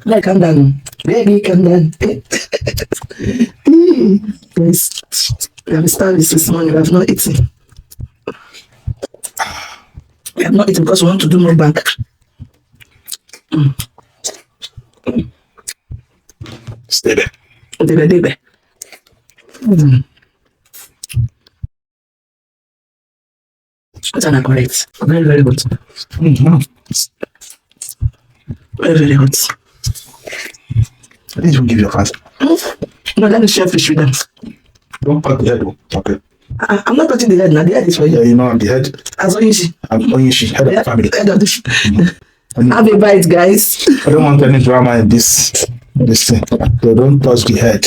Like, calm down. Baby, calm down. Guys, we have started this morning. We have not eaten. We have not eaten because we want to do more bank. Stay there. Debe. That's not correct. Very, very good. Very, very good. I didn't even give you a fast. No, let me share fish with them. Don't pat the head, though. Okay. I'm not touching the head now. The head is for you. Yeah, you know I'm the head. As Oyishi. I'm Onyishi, head of the family. Head of the Have a bite, guys. I don't want any drama in this thing. They don't touch the head.